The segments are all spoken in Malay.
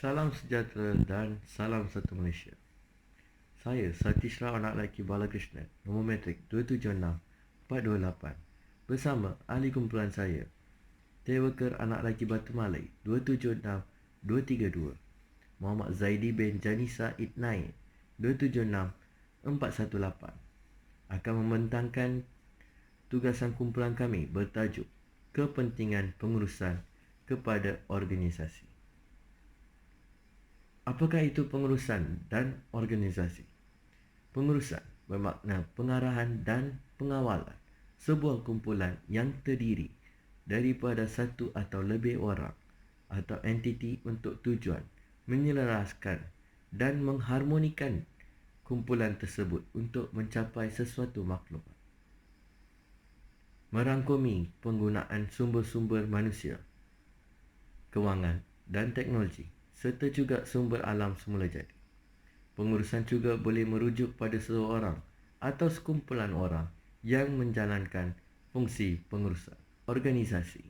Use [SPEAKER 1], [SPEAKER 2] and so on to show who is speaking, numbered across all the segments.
[SPEAKER 1] Salam sejahtera dan salam satu Malaysia. Saya Satishra anak lelaki Balakrishnan, nombor matrik 276-428. Bersama ahli kumpulan saya, Tewaker anak lelaki Batu Malai 276-232. Muhammad Zaidi bin Janisa Itnain 276-418 akan membentangkan tugasan kumpulan kami bertajuk Kepentingan Pengurusan kepada Organisasi. Apakah itu pengurusan dan organisasi? Pengurusan bermakna pengarahan dan pengawalan sebuah kumpulan yang terdiri daripada satu atau lebih orang atau entiti untuk tujuan menyelaraskan dan mengharmonikan kumpulan tersebut untuk mencapai sesuatu maklumat. Merangkumi penggunaan sumber-sumber manusia, kewangan dan teknologi serta juga sumber alam semula jadi. Pengurusan juga boleh merujuk pada seseorang atau sekumpulan orang yang menjalankan fungsi pengurusan. Organisasi.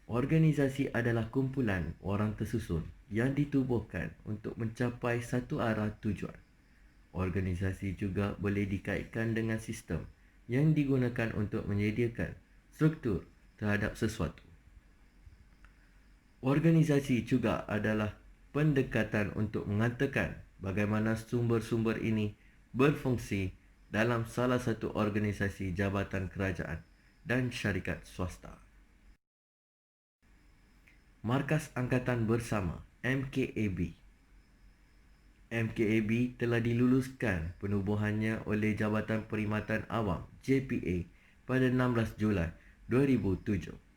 [SPEAKER 1] Organisasi adalah kumpulan orang tersusun yang ditubuhkan untuk mencapai satu arah tujuan. Organisasi juga boleh dikaitkan dengan sistem yang digunakan untuk menyediakan struktur terhadap sesuatu. Organisasi juga adalah pendekatan untuk mengatakan bagaimana sumber-sumber ini berfungsi dalam salah satu organisasi jabatan kerajaan dan syarikat swasta. Markas Angkatan Bersama MKAB. MKAB telah diluluskan penubuhannya oleh Jabatan Perkhidmatan Awam JPA pada 16 Julai 2007.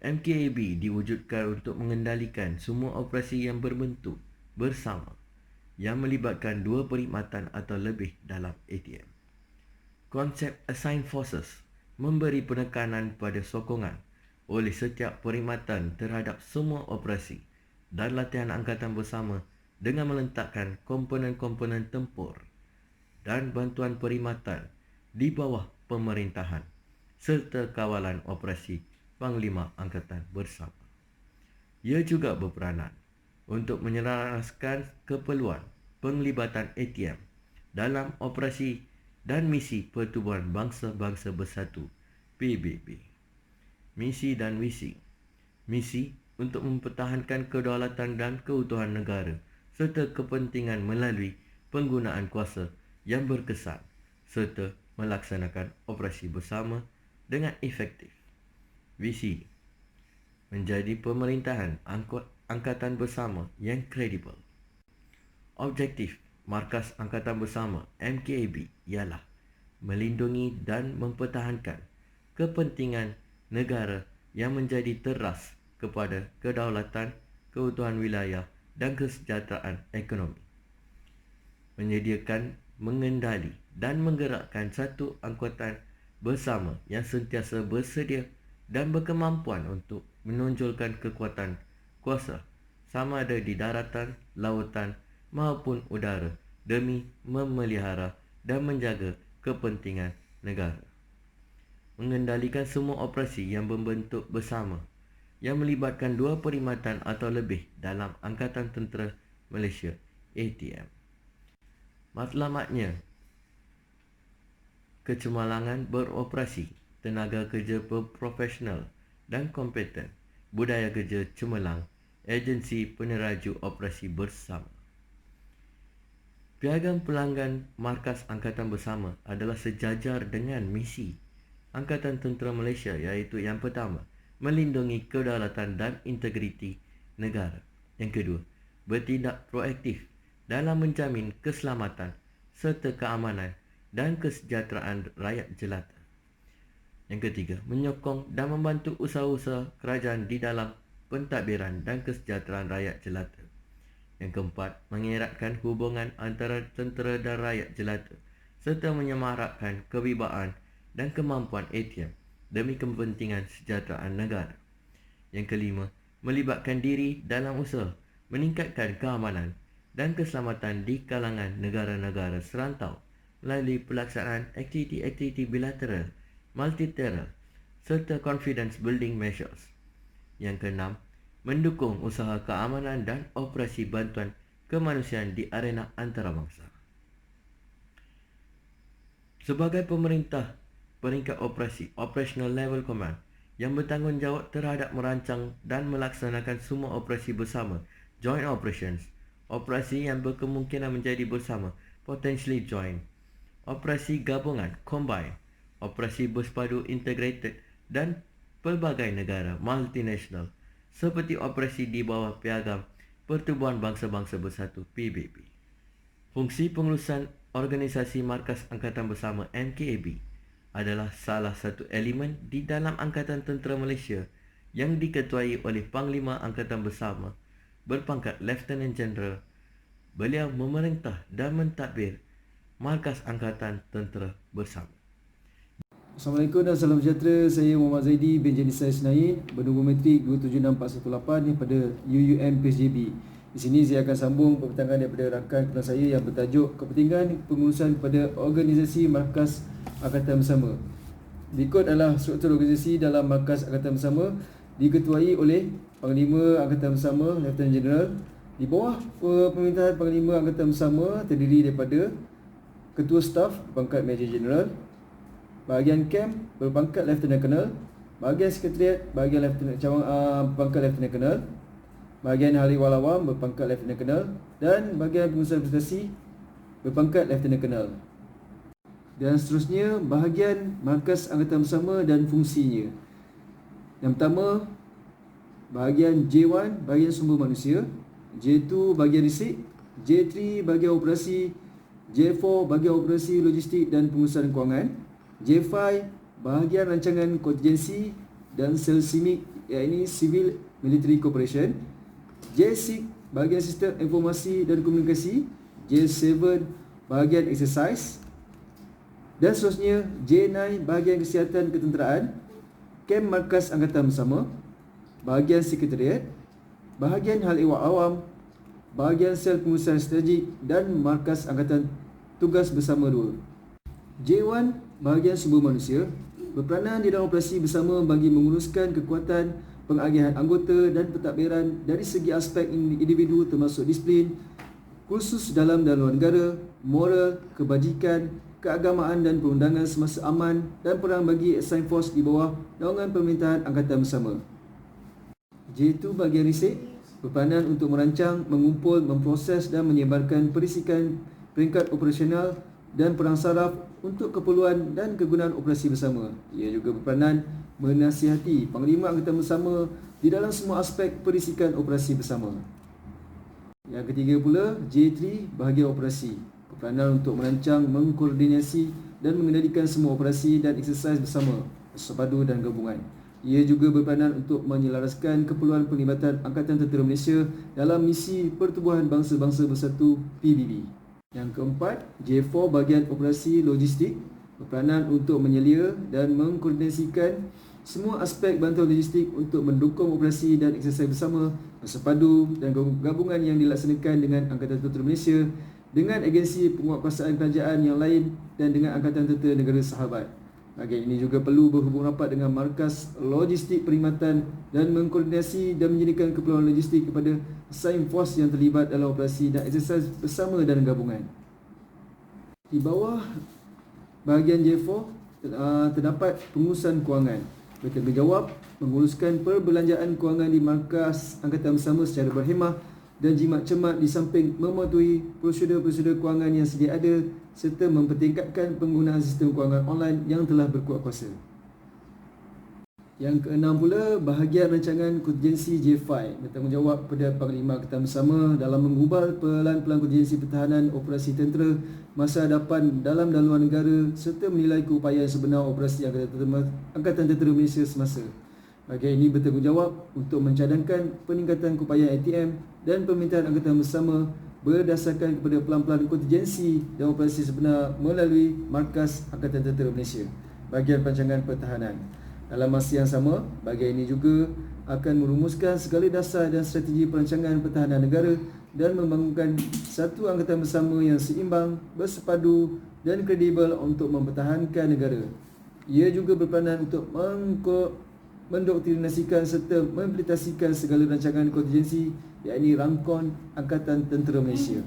[SPEAKER 1] MKAB diwujudkan untuk mengendalikan semua operasi yang berbentuk bersama yang melibatkan dua perkhidmatan atau lebih dalam ATM. Konsep Assigned Forces memberi penekanan pada sokongan oleh setiap perkhidmatan terhadap semua operasi dan latihan angkatan bersama dengan meletakkan komponen-komponen tempur dan bantuan perkhidmatan di bawah pemerintahan serta kawalan operasi Panglima Angkatan Bersama. Ia juga berperanan untuk menyelaraskan keperluan penglibatan ATM dalam operasi dan misi Pertubuhan Bangsa-Bangsa Bersatu PBB. Misi dan visi. Misi untuk mempertahankan kedaulatan dan keutuhan negara serta kepentingan melalui penggunaan kuasa yang berkesan serta melaksanakan operasi bersama dengan efektif. Visi menjadi pemerintahan angkatan bersama yang kredibel. Objektif Markas Angkatan Bersama MKAB ialah melindungi dan mempertahankan kepentingan negara yang menjadi teras kepada kedaulatan, keutuhan wilayah dan kesejahteraan ekonomi. Menyediakan, mengendali dan menggerakkan satu angkatan bersama yang sentiasa bersedia dan berkemampuan untuk menonjolkan kekuatan kuasa sama ada di daratan, lautan maupun udara demi memelihara dan menjaga kepentingan negara. Mengendalikan semua operasi yang berbentuk bersama yang melibatkan dua perkhidmatan atau lebih dalam Angkatan Tentera Malaysia ATM. Matlamatnya, kecemerlangan beroperasi, tenaga kerja profesional dan kompeten, budaya kerja cemerlang, agensi peneraju operasi bersama. Piagam pelanggan Markas Angkatan Bersama adalah sejajar dengan misi Angkatan Tentera Malaysia, iaitu yang pertama, melindungi kedaulatan dan integriti negara. Yang kedua, bertindak proaktif dalam menjamin keselamatan serta keamanan dan kesejahteraan rakyat jelata. Yang ketiga, menyokong dan membantu usaha-usaha kerajaan di dalam pentadbiran dan kesejahteraan rakyat jelata. Yang keempat, mengeratkan hubungan antara tentera dan rakyat jelata serta menyemarakkan kewibawaan dan kemampuan ATM demi kepentingan kesejahteraan negara. Yang kelima, melibatkan diri dalam usaha meningkatkan keamanan dan keselamatan di kalangan negara-negara serantau melalui pelaksanaan aktiviti-aktiviti bilateral, multilateral serta confidence building measures. Yang keenam, mendukung usaha keamanan dan operasi bantuan kemanusiaan di arena antarabangsa. Sebagai pemerintah peringkat operasi (Operational Level Command) yang bertanggungjawab terhadap merancang dan melaksanakan semua operasi bersama (Joint Operations), operasi yang berkemungkinan menjadi bersama (Potentially Joint), operasi gabungan (Combined), operasi bersepadu (Integrated) dan pelbagai negara (Multinational), seperti operasi di bawah Piagam Pertubuhan Bangsa-Bangsa Bersatu (PBB). Fungsi pengurusan Organisasi Markas Angkatan Bersama (MKAB) adalah salah satu elemen di dalam Angkatan Tentera Malaysia yang diketuai oleh Panglima Angkatan Bersama berpangkat Lieutenant General. Beliau memerintah dan mentadbir Markas Angkatan Tentera Bersama.
[SPEAKER 2] Assalamualaikum dan salam sejahtera. Saya Muhammad Zaidi bin Janisai Senain, bernombor matrik 276418 daripada UUM PSJB. Di sini saya akan sambung perbincangan daripada rakan kelas saya yang bertajuk Kepentingan Pengurusan kepada Organisasi Markas Angkatan Bersama. Berikut adalah struktur organisasi dalam Markas Angkatan Bersama, diketuai oleh Panglima Angkatan Bersama Lieutenant General. Di bawah pemerintahan Panglima Angkatan Bersama terdiri daripada Ketua Staf berpangkat Major General, bahagian Camp berpangkat Lieutenant Colonel, bahagian Sekretariat bahagian berpangkat Lieutenant Colonel, bahagian Ahli Wal Awam berpangkat Lieutenant Colonel, dan bahagian pengurusan prestasi berpangkat Lieutenant Colonel. Dan seterusnya bahagian Markas Angkatan Bersama dan fungsinya. Yang pertama, bahagian J1 bahagian sumber manusia, J2 bahagian risik, J3 bahagian operasi, J4 bahagian operasi logistik dan pengurusan kewangan, J5 bahagian rancangan kontingensi dan sel SIMIC, iaitu Civil Military Cooperation, J6 bahagian sistem informasi dan komunikasi, J7 bahagian exercise, dan seterusnya J9 bahagian kesihatan ketenteraan, Kem Markas Angkatan Bersama, bahagian Sekretariat, bahagian Hal Ehwal Awam, bahagian sel pengurusan strategik dan Markas Angkatan Tugas Bersama 2. J1 bahagian sumber manusia berperanan di dalam operasi bersama bagi menguruskan kekuatan pengagihan anggota dan pentadbiran dari segi aspek individu termasuk disiplin, khusus dalam dan luar negara, moral, kebajikan, keagamaan dan perundangan semasa aman dan perang bagi assigned force di bawah naungan pemerintahan Angkatan Bersama. J2 bahagian risik berperanan untuk merancang, mengumpul, memproses dan menyebarkan perisikan peringkat operasional dan perang saraf untuk keperluan dan kegunaan operasi bersama. Ia juga berperanan menasihati Panglima Angkatan Bersama di dalam semua aspek perisikan operasi bersama. Yang ketiga pula, J3 bahagian operasi, berperanan untuk merancang, mengkoordinasi dan mengendalikan semua operasi dan eksersis bersama, bersepadu dan gabungan. Ia juga berperanan untuk menyelaraskan keperluan penglibatan Angkatan Tentera Malaysia dalam misi Pertubuhan Bangsa-Bangsa Bersatu PBB. Yang keempat, J4 bahagian operasi logistik, berperanan untuk menyelia dan mengkoordinasikan semua aspek bantuan logistik untuk mendukung operasi dan eksersis bersama, bersepadu dan gabungan yang dilaksanakan dengan Angkatan Tentera Malaysia, dengan agensi penguatkuasaan kerajaan yang lain dan dengan Angkatan Tentera Negara Sahabat. Bahagian ini juga perlu berhubung rapat dengan markas logistik perkhidmatan dan mengkoordinasi dan menjadikan keperluan logistik kepada assigned force yang terlibat dalam operasi dan eksersis bersama dan gabungan. Di bawah bahagian J4 terdapat pengurusan kewangan, bertanggungjawab menguruskan perbelanjaan kewangan di Markas Angkatan Bersama secara berhemah dan jimat cermat di samping mematuhi prosedur-prosedur kewangan yang sedia ada serta mempertingkatkan penggunaan sistem kewangan online yang telah berkuat kuasa. Yang keenam pula, bahagian rancangan kontingensi J5 bertanggungjawab kepada Panglima Angkatan Bersama dalam mengubal pelan-pelan kontingensi pertahanan operasi tentera masa hadapan dalam dan luar negara serta menilai keupayaan sebenar operasi Angkatan Tentera Malaysia semasa. Bahagian ini bertanggungjawab untuk mencadangkan peningkatan keupayaan ATM dan pemerintahan Angkatan Bersama berdasarkan kepada pelan-pelan kontingensi dan operasi sebenar melalui Markas Angkatan Tentera Malaysia, bahagian perancangan pertahanan. Dalam masa yang sama, bahagian ini juga akan merumuskan segala dasar dan strategi perancangan pertahanan negara dan membangunkan satu angkatan bersama yang seimbang, bersepadu dan kredibel untuk mempertahankan negara. Ia juga berperanan untuk mendoktrinasikan serta mengimplementasikan segala rancangan kontingensi, iaitu Rangkon Angkatan Tentera Malaysia.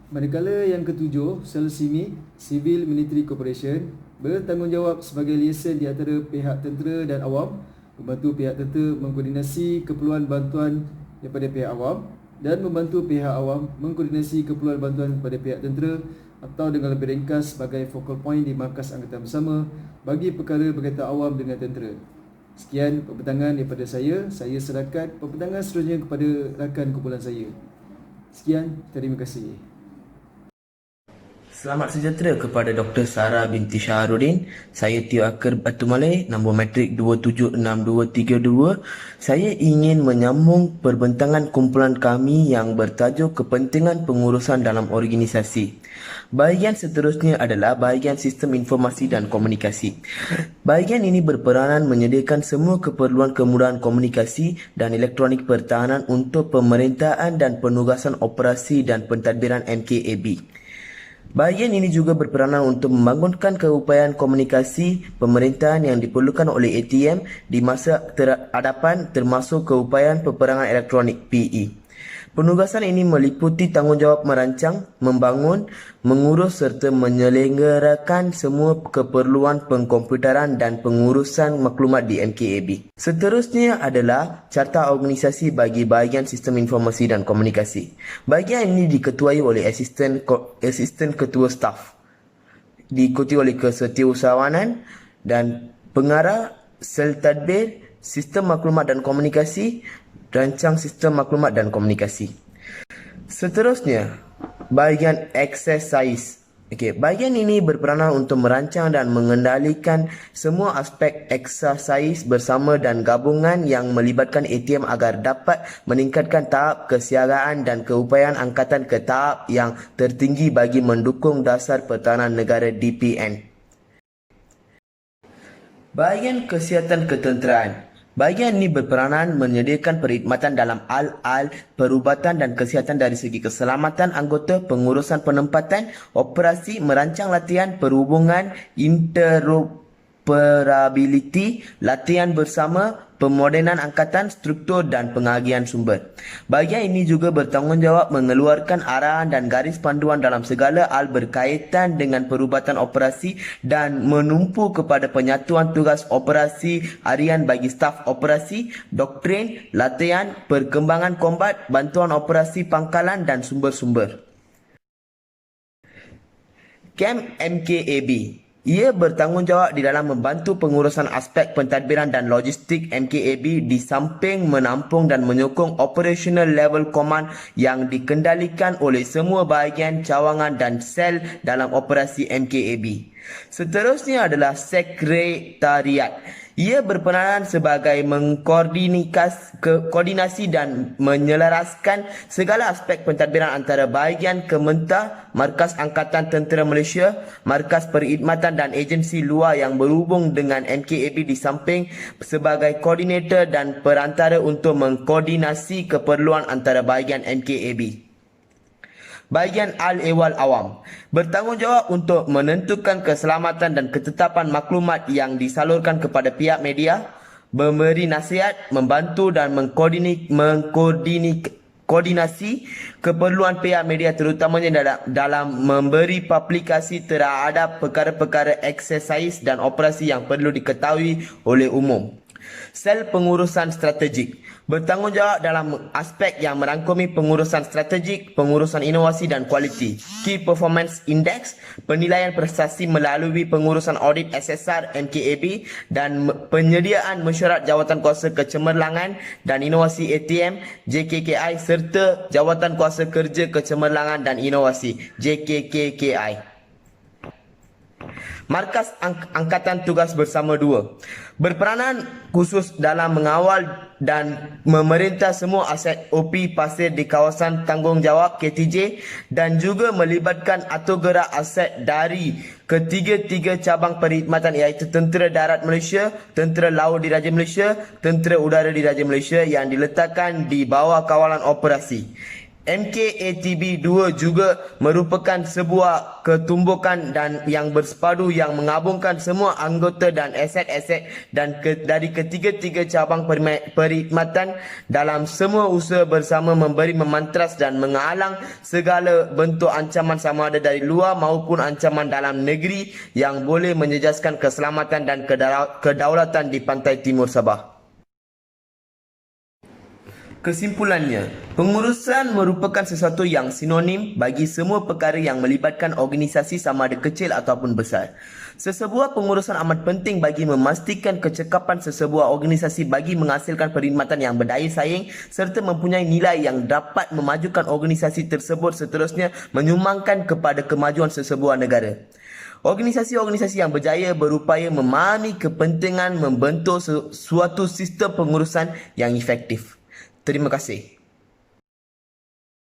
[SPEAKER 2] Manakala yang ketujuh, sel SIMI, Civil Military Corporation, bertanggungjawab sebagai liaison di antara pihak tentera dan awam, membantu pihak tentera mengkoordinasi keperluan bantuan daripada pihak awam dan membantu pihak awam mengkoordinasi keperluan bantuan kepada pihak tentera, atau dengan lebih ringkas sebagai focal point di markas angkatan bersama bagi perkara berkaitan awam dengan tentera. Sekian pembentangan daripada saya serahkan pembentangan seterusnya kepada rakan kumpulan saya. Sekian, terima kasih.
[SPEAKER 3] Selamat sejahtera kepada Dr. Sarah binti Syahrudin. Saya Tio Akar Batu Malay, nombor matrik 276232. Saya ingin menyambung perbentangan kumpulan kami yang bertajuk kepentingan pengurusan dalam organisasi. Bahagian seterusnya adalah bahagian sistem informasi dan komunikasi. Bahagian ini berperanan menyediakan semua keperluan kemudahan komunikasi dan elektronik pertahanan untuk pemerintahan dan penugasan operasi dan pentadbiran MKAB. Bahagian ini juga berperanan untuk membangunkan keupayaan komunikasi pemerintahan yang diperlukan oleh ATM di masa terhadapan, termasuk keupayaan peperangan elektronik PE. Penugasan ini meliputi tanggungjawab merancang, membangun, mengurus serta menyelenggarakan semua keperluan pengkomputeran dan pengurusan maklumat di MKAB. Seterusnya adalah carta organisasi bagi bahagian sistem informasi dan komunikasi. Bahagian ini diketuai oleh asisten ketua staf, diikuti oleh kesetiausahawanan dan pengarah sel tadbir, sistem maklumat dan komunikasi, rancang sistem maklumat dan komunikasi. Seterusnya, bahagian exercise. Bahagian ini berperanan untuk merancang dan mengendalikan semua aspek exercise bersama dan gabungan yang melibatkan ATM agar dapat meningkatkan tahap kesiagaan dan keupayaan angkatan ke tahap yang tertinggi bagi mendukung dasar pertahanan negara DPN. Bahagian kesihatan ketenteraan. Bahagian ini berperanan menyediakan perkhidmatan dalam al-al, perubatan dan kesihatan dari segi keselamatan anggota, pengurusan penempatan, operasi, merancang latihan, perhubungan, interoperability, latihan bersama, pemodenan angkatan, struktur dan pengagihan sumber. Bahagian ini juga bertanggungjawab mengeluarkan arahan dan garis panduan dalam segala hal berkaitan dengan perubatan operasi dan menumpu kepada penyatuan tugas operasi harian bagi staf operasi, doktrin, latihan, perkembangan kombat, bantuan operasi pangkalan dan sumber-sumber. Kem MKAB. Ia bertanggungjawab di dalam membantu pengurusan aspek pentadbiran dan logistik MKAB di samping menampung dan menyokong operational level command yang dikendalikan oleh semua bahagian, cawangan dan sel dalam operasi MKAB. Seterusnya adalah sekretariat. Ia berperanan sebagai mengkoordinasi dan menyelaraskan segala aspek pentadbiran antara bahagian Kementah, Markas Angkatan Tentera Malaysia, Markas Perkhidmatan dan agensi luar yang berhubung dengan MKAB di samping sebagai koordinator dan perantara untuk mengkoordinasi keperluan antara bahagian MKAB. Bahagian Al-Ehwal Awam bertanggungjawab untuk menentukan keselamatan dan ketetapan maklumat yang disalurkan kepada pihak media, memberi nasihat, membantu dan mengkoordinasi keperluan pihak media terutamanya dalam memberi publikasi terhadap perkara-perkara eksersis dan operasi yang perlu diketahui oleh umum. Sel pengurusan strategik bertanggungjawab dalam aspek yang merangkumi pengurusan strategik, pengurusan inovasi dan kualiti, Key Performance Index, penilaian prestasi melalui pengurusan audit SSR MKAB dan penyediaan mesyuarat jawatan kuasa kecemerlangan dan inovasi ATM JKKI serta jawatan kuasa kerja kecemerlangan dan inovasi JKKKI. Markas Angkatan Tugas Bersama 2 berperanan khusus dalam mengawal dan memerintah semua aset OP pasir di kawasan tanggungjawab KTJ dan juga melibatkan atur gerak aset dari ketiga-tiga cabang perkhidmatan iaitu Tentera Darat Malaysia, Tentera Laut Diraja Malaysia, Tentera Udara Diraja Malaysia yang diletakkan di bawah kawalan operasi MKATB2 juga merupakan sebuah ketumbukan dan yang bersepadu yang menggabungkan semua anggota dan aset-aset dan dari ketiga-tiga cabang perkhidmatan dalam semua usaha bersama memberi memantras dan mengalang segala bentuk ancaman sama ada dari luar maupun ancaman dalam negeri yang boleh menjejaskan keselamatan dan kedaulatan di pantai timur Sabah. Kesimpulannya, pengurusan merupakan sesuatu yang sinonim bagi semua perkara yang melibatkan organisasi sama ada kecil ataupun besar. Sesebuah pengurusan amat penting bagi memastikan kecekapan sesebuah organisasi bagi menghasilkan perkhidmatan yang berdaya saing serta mempunyai nilai yang dapat memajukan organisasi tersebut seterusnya menyumbangkan kepada kemajuan sesebuah negara. Organisasi-organisasi yang berjaya berupaya memahami kepentingan membentuk suatu sistem pengurusan yang efektif. Terima kasih.